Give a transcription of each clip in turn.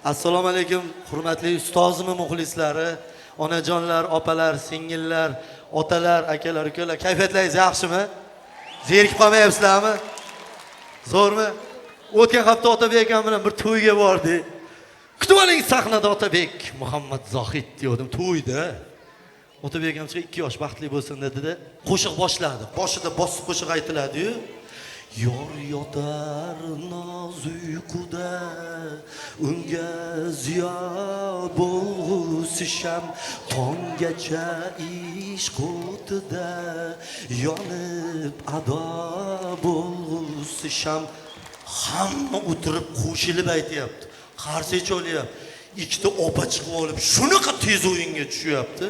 Assalomu alaykum, hurmatli ustozim muxlislari, onajonlar, opalar, singillar, otalar, akalar, ukalar. Kayfiyatlaringiz yaxshimi? Zerikib qolmayapsizlarmi? Zo'rmi? O'tgan hafta Otabek akam bilan bir to'yga bordik. Kutib oling sahnada Otabek Muhammad Zohid dedim to'yda. Otabek akam 2 yosh baxtli bo'lsin dedi-da, qo'shiq boshladi. Boshida bosib qo'shiq aytiladi-yu. Yor yotar noz uyquda, unga ziyo bo'lsisham, tonggacha ishq o'tida yonib ado bo'lsisham. Hamma o'tirib qo'shilib aytyapti, qarshi cho'lyapti. Ikkita opa chiqib olib, shunaqa tez o'yinga tushyapti.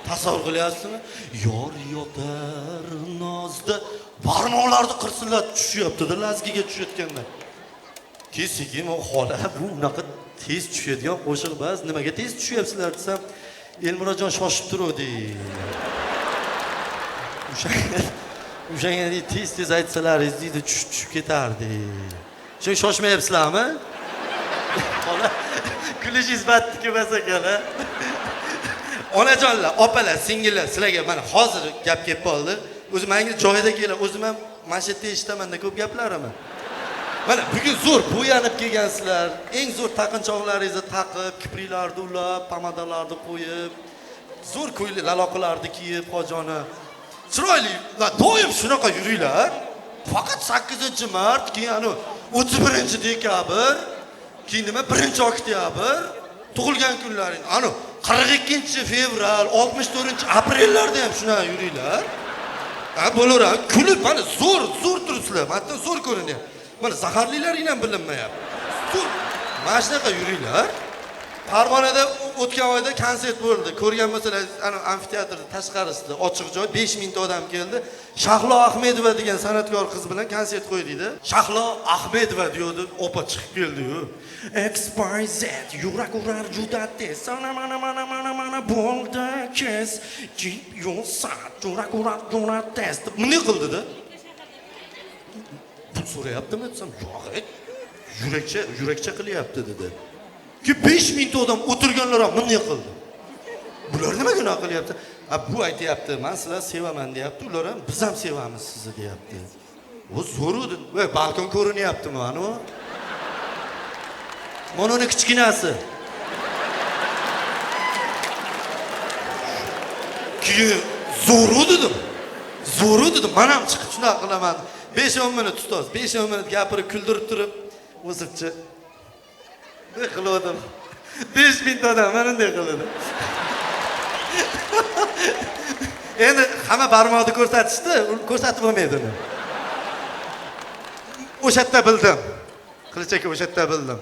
Tasavvur qilyapsizmi? Yor yotar nozda barmoqlarni qirsillab tushyapti-da, lazgiga tushayotganda. Kesigim o xola bu unaqa tez tushadigan qo'shiq emas. Nimaga tez tushyapsizlar desam, Elmurajon shoshib turuvdi. O'shanga tez aytsalaringiz deydi, tushib ketardi. Shu shoshmayapsizlarmi? Xola kulishingiz batdiki emas ekan-a. Onajonlar, opalar, singillar, sizlarga mana hozir gap kelib qoldi. O'zim menga joyida kelib, o'zim ham mana shu yerda eshitaman-da ko'p gaplarimni. Mana bugun zo'r bo'yanib kelgansizlar. Eng zo'r taqinchoqlaringizni taqib, kipriklarni ulab, pomadalarni qo'yib, zo'r ko'ylak laloqalarni kiyib, hojona. Chiroyli, doim shunaqa yuringlar. Faqat 8-mart, keyin 31-dekabr, keyin nima 1-oktyabr tug'ilgan kunlaring. 42-fevral, 64-aprellarda ham shunaqa yuringlar. Bo'laveradi. Kulib mana zo'r turibsizlar. Hatto zo'r ko'rinyapti. Mana zaharlilaring ham bilinmayapti. Zo'r. Mana shunaqa yuringlar. Farg'onada o'tgan oyda konsert bo'ldi. Ko'rgan bo'lsangiz, amfiteatrda tashqarisida ochiq joy 5000 ta odam keldi. Shahlo Ahmedova degan san'atkor qiz bilan konsert qo'ydikda. Shahlo Ahmedova deydi, opa chiqib keldi-yu. XYZ yurak urar juda tez. Mana bo'ldi kes. Yo'sat yurak urar juda tez. Buni qildi-da. Pul so'rayaptimi desam, yo'q, yurakcha qilyapti dedi. Ki 5000 ta odam o'tirganlar ham nima qildi? Bular nima gunoh qilyapti? Bu aytayapti, men sizlarni sevaman deyapti, ular ham biz ham sevamiz sizni deyapti. O zo'r edi. Voy, balkon ko'rinyaptimi mana u? Mana uni kichkinasi. Keyin zo'r dedim. Men ham chiqib shunaqa qilaman. 5-10 minut ustoz, 5-10 minut gapirib kuldirib turib, o'zimcha qildim. 5000 ta odam mana bunday qiladi. Endi hamma barmoqni ko'rsatishdi, ko'rsatib bo'lmaydi uni. O'sha yerda bildim. Qilich aka o'sha yerda bildim.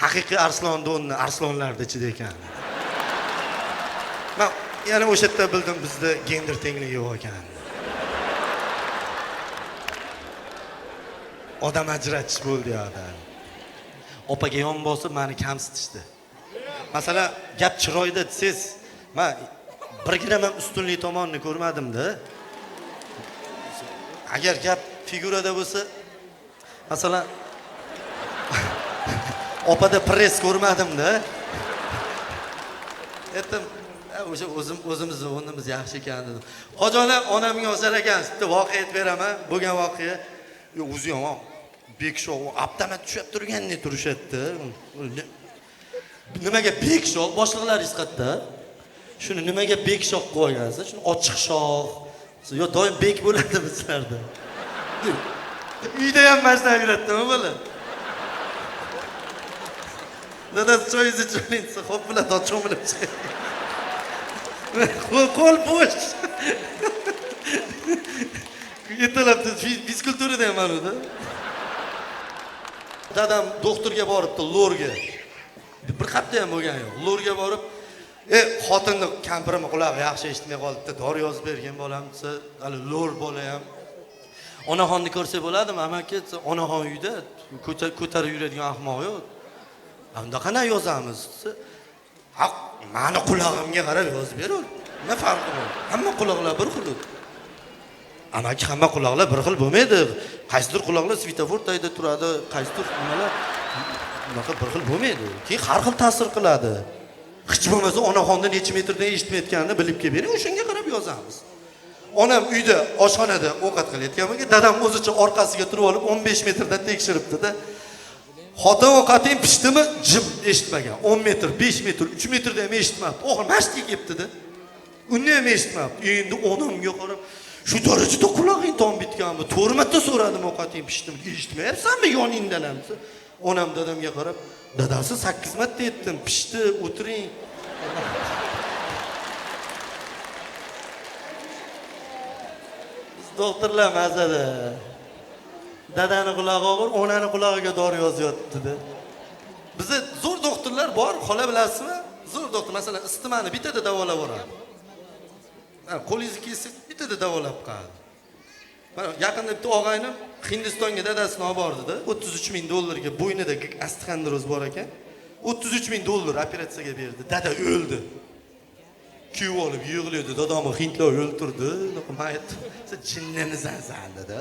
Haqiqiy Arslon Donni arslonlarda ichida ekan. Men yana o'sha yerda bildim bizda gender tengligi yo'q ekan. Odam ajratish bo'ldi yo'da. Opaga yon bosib meni kamsitishdi. Masalan, gap chiroyda desiz, men birgina ham ustunlik tomonni ko'rmadim-da. Agar gap figurada bo'lsa, masalan, opada press ko'rmadim-da. Aytdim, o'sha o'zimizni o'rnimiz yaxshi ekan dedim. Hojolar onamga o'zar ekan, sizga voqea aytib beraman, bo'lgan voqea. Yo'q, o'zi ham Bekshov avtomat tushib turgandek turishadi. Nimaga Bekshov boshliqlaringiz qayerda? Shuni nimaga Bekshov qo'ygansiz? Shuni ochiq shoh. Yo doim bek bo'ladi bizlarda. Uyda ham mashina yuradimi bola? Dada cho'yingizni cho'yingiz, xo'p bilan docho'milib chiqadi. Qo'l bo'sh. Yetalabdi, fizkulturada ham bo'ladi. Dadam doktorga boribdi, Lorga. Bir hafta ham bo'lgan yo'q. Lorga borib, xotinni kampirim qulog'i yaxshi eshitmay qolibdi, dori yozib bergan bolam desa, hali Lor bola ham. Onaxonni ko'rsa bo'ladimi? Amaki, onaxon uyda ko'tarib yuradigan ahmoq yo'q. Unda qanday yozamiz desa, meni qulog'imga qarab yozib berur. Nima farqi bor? Hamma quloqlar bir xil. Amaki hamma quloqlar bir xil bo'lmaydi. Qaysidir quloqlar svetofor tagida turadi, qaysidir nimalar Bunaqa bir xil bo'lmaydi. Keyin har xil ta'sir qiladi. Hech bo'lmasa onaxonda necha metrdan eshitmayotganini bilib kelib bering, o'shanga qarab yozamiz. Onam uyda oshxonada ovqat qilayotgan ekan, dadam o'zicha orqasiga turib olib 15 metrdan tekshiribdi-da. Xotin ovqating pishdimi? Jim eshitmagan. 10 metr, 5 metr, 3 metrda ham eshitmabdi. O'g'il mashti yeyibdi-da. Uni ham eshitmabdi. Endi onamga qarab, shu darajada qulog'ing tom bitganmi? 4 marta so'radim ovqating pishdimi? Eshitmayapsanmi yoningdan ham? Onam dadamga qarab, dadasi 8 marta aytdim, pishdi, o'tiring. Biz doktorlar mazada. Dadani qulog'i og'ir, onani qulog'iga dori yozyapti-da. Bizda zo'r doktorlar bor, xola bilasizmi? Zo'r doktor, masalan, isitmani bitada davolab boradi. Mana qo'lingizni kesib, bitada davolab qoladi. Mana yaqinda bitta og'aynim Hindistonga dadasini olib bordi-da, $33,000 ga bo'ynida osteoxondroz bor ekan. $33,000 operatsiyaga berdi. Dada o'ldi. Kuyov olib yig'laydi, dadamni hindlar o'ltirdi. Men aytdim, "Sen jinnimisan dedi.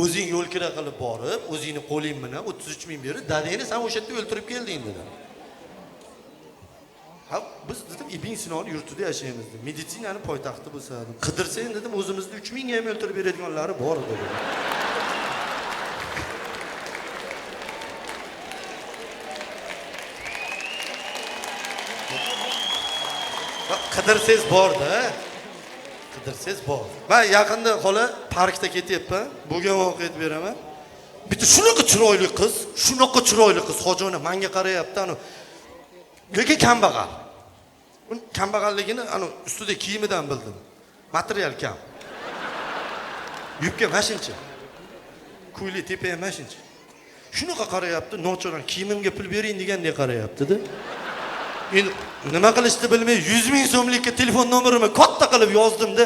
O'zing yo'l kira qilib borib, o'zingni qo'ling bilan 33,000 berib, dadangni sen o'sha yerda o'ltirib kelding" dedi. Ha, biz dedim Ibn Sinoni yurtida yashaymiz dedim. Meditsinani poytaxti bo'lsa, qidirsang dedim, o'zimizda 3,000 ga ham o'ltirib beradiganlari bor dedi. Qidirsangiz bor-da. Qidirsangiz bor. Men yaqinda xola parkda ketyapman. Bo'lgan voqea aytib beraman. Bitta shunaqa chiroyli qiz, Xo'jona menga qarayapti, lekin kambag'al. Uni kambag'alligini ustida kiyimidan bildim. Material kam. Yubka mashincha. Kuyli tepa ham mashincha. Shunaqa qarayapti, nochoran kiyimimga pul bering degandek qarayapti-da. Endi nima qilishni bilmay 100,000 so'mlikka telefon nomerimni katta qilib yozdim-da,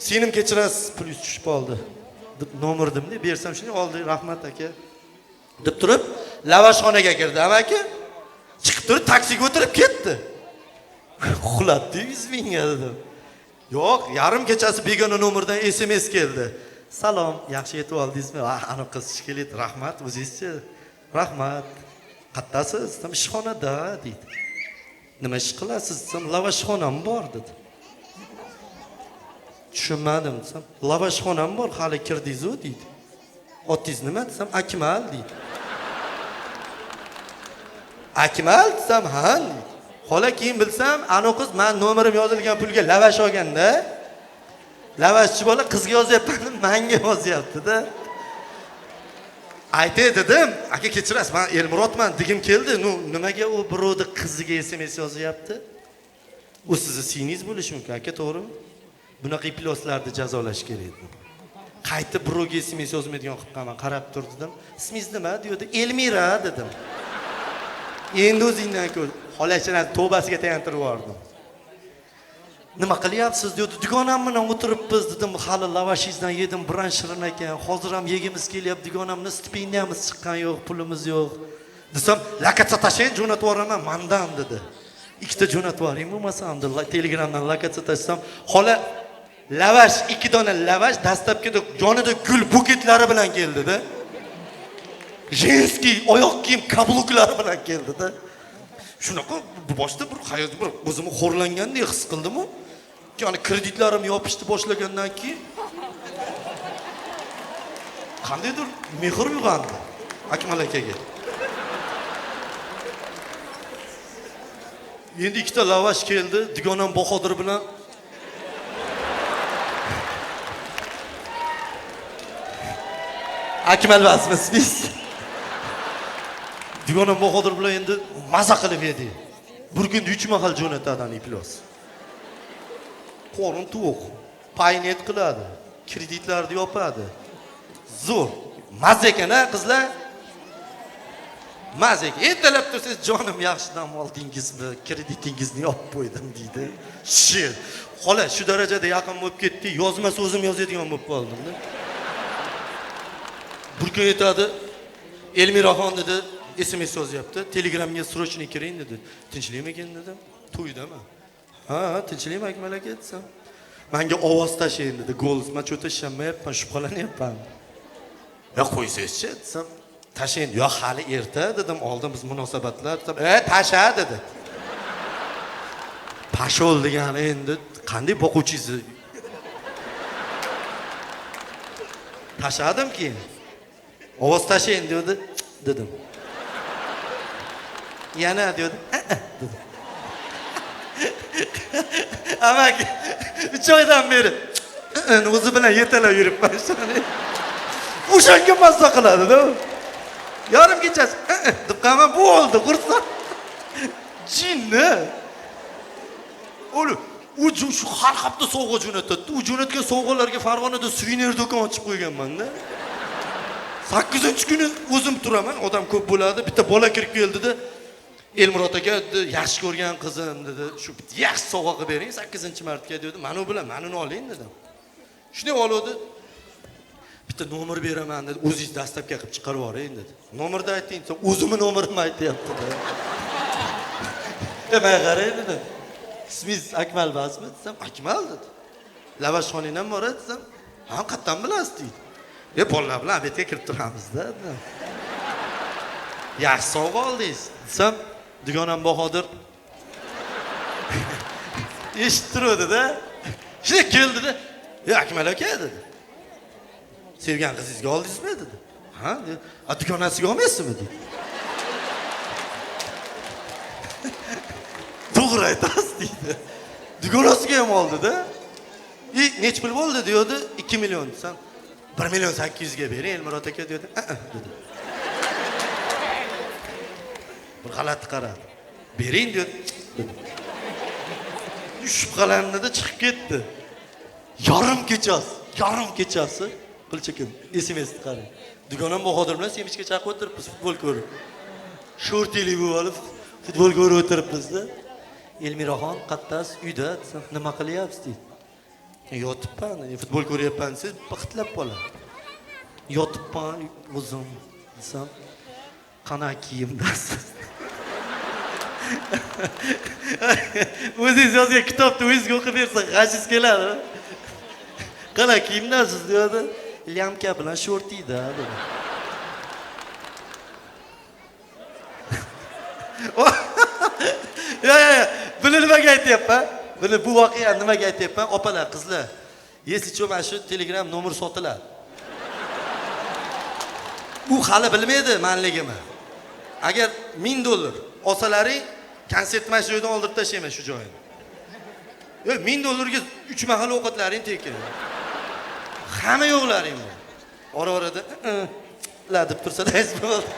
"Senim kechirasiz, plyus tushib qoldi" deb nomerdim-da, bersam shuni oldi, "Rahmat aka" deb turib, lavashxonaga kirdi amaki. Chiqib turib taksiga o'tirib ketdi. Uxlatdi 100,000 ga dedim. Yo'q, yarim kechasi begona nomerdan SMS keldi. "Salom, yaxshi yetib oldingizmi? Ana qiz keladi, rahmat, o'zingizchi?" "Rahmat. Qattasiz?" "Tam ishxonada" dedi. "Nima ish qilasiz?" desam, "Lavashxonam bor" dedi. Tushunmadim desam, "Lavashxonam bor, hali kirdingiz-ku" dedi. "Otingiz nima?" desam, "Akmal" dedi. "Akmal" desam, "Ha" dedi. Xola keyin bilsam, ana qiz men nomerim yozilgan pulga lavash olganda, lavashchi bola qizga yozyapman, menga yozyapti-da. Aytay dedim, "Aka kechirasiz, men Elmurodman, degim keldi. Nimaga u birovni qiziga SMS yozyapti? U sizni singlingiz bo'lishi mumkin, aka, to'g'rimi? Bunaqa iploslarni jazolash kerak" dedi. Qaytib birovga SMS yozmaydigan qilib qolman, qarab tur dedim. "Ismingiz nima?" dedi. "Elmira" dedim. Endi o'zingdan ko'r. Xolachini tavbasiga tayantirib yubordim. "Nima qilyapsiz?" dedi. "Dugonam bilan o'tiribmiz" dedim. "Hali lavashingizdan yedim, biran shirin ekan. Hozir ham yegimiz kelyapti. Dugonamni stipendiyamiz chiqqan yo'q, pulimiz yo'q." Desam, "Lokatsiya tashlang, jo'natib yuboraman mendan" dedi. "Ikkita jo'natib yuboring bo'lmasam" dedi. Telegramdan lokatsiya tashsam, xola lavash, 2 dona lavash dastlabkida yonida gul buketlari bilan keldi-da. Jenskiy oyoq kiyim kabluklari bilan keldi-da. Shunaqa boshda bir hayot bir o'zimni xo'rlangandek his qildim-ku. Ya'ni kreditlarim yopishdi boshlagandan keyin qandaydir mehr uyg'ondi Akmal akaga. Endi 2 ta lavash keldi, dugonam Bahodir bilan Akmal vasmiz biz. Dugonam Bahodir bilan endi maza qilib edi. Bir kunda 3 mahal jo'natadi iplos. Qo'rin to'q, paynet qiladi, kreditlarni yopadi. Zo'r. Maza ekan-a qizlar? Maza ekan. Ertalab tursangiz, "Jonim, yaxshi dam oldingizmi? Kreditingizni yopib qo'ydim" deydi. Shit. Xola, shu darajada yaqin bo'lib ketdi, yozmasa o'zim yozadigan bo'lib qoldim-da. Bir kun aytadi, "Elmiraxon" dedi, SMS yozyapti. Telegramga srochniy kiring dedi. "Tinchlikmikin" dedim. "To'ydami?" "Ha, tinchlikmi Akmal aka" desam. "Menga ovoz tashlang" dedi. "Go'ls, men cho'ta ishlanmayapman, shubhalanyapman." "Ya qo'ysangizchi" desam. Tashlayin. Yo'q, hali erta dedim. Oldin biz munosabatlar. Tasha dedi. Pashol degani endi qanday boquvchisi? Tashladim keyin. Ovoz tashlayin dedi. Dedim. Yana dedi. Dedim. Amaki 3 oydan beri o'zi bilan yetalab yuribman. O'shanga mazza qiladi-da. Yarim kechasi deb qama bo'ldi, qursa. Jinni. U shu har hafta sovg'a jo'natadi. U jo'natgan sovg'alarga Farg'onada suvenir do'kon ochib qo'yganman-da. 8-kuni o'zim turaman, odam ko'p bo'ladi. Bitta bola kirib keldi-da, Elmurod aka yaxshi ko'rgan qizim dedi. Shu yaxshi sovg'a qilib bering 8-martga dedi. Mana u bilan manuni oling dedim. Shunday oldi. Bitta nomer beraman dedi. O'zingiz dastlabga qilib chiqarib yuboring dedi. Nomerni ayting, o'zimning nomerimni aytayapti-da. Men qarang dedim. Ismingiz Akmal emasmi desam, Akmal dedi. Lavashxonangdan bor desam, ha, qayerdan bilasiz deydi. Bolalar bilan obedga kirib turamiz-da. Yaxshi sovg'a oldingiz desam, dugonam Bahodir eshitib turdi-da. Shunday keldi-da. Akmal aka dedi. Sevgan qizingizga oldingizmi dedi. Ha, dedi. Dugonasiga olmaysizmi dedi. To'g'ri aytasiz deydi. Dugonasiga ham oldi-da. Nech pul bo'ldi deydi? 2 million desam, 1,8 ga bering Elmurod aka dedi. Dedi. Bir g'alati qaradi. Bering dedi. Shubhalanadi, chiqib ketdi. Yarim kechasi qilchakim SMS qarang. Dugonam Bahodir bilan semishga chaqib o'tiribmiz, futbol ko'rib. Shortili bo'lib olib futbol ko'rib o'tiribmiz-da. Elmiraxon qattas uyda desam, nima qilyapsiz deydi. Yotibman, futbol ko'ryapman, siz baxtlab qolar. Yotibman o'zim desam, qana kiyimdasiz. O'zingiz yozgan kitobni o'zingizga o'qib bersa, g'ashingiz keladi. Qana kiyimdasiz dedi. Lyamka bilan shortida dedi. Yo, buni nimaga aytyapman? Buni bu voqeani nimaga aytyapman? Opalar, qizlar, yesicho mana shu Telegram nomer sotiladi. U hali bilmaydi menligimni. Agar $1000 olsalaring, konsert mana shu joydan oldirib tashlayman shu joyini. Yo, $1000 ga 3 mahal ovqatlaring tekin. Hamma yo'qlaring bor. Ora-orada la deb tursa-da, bo'ldi.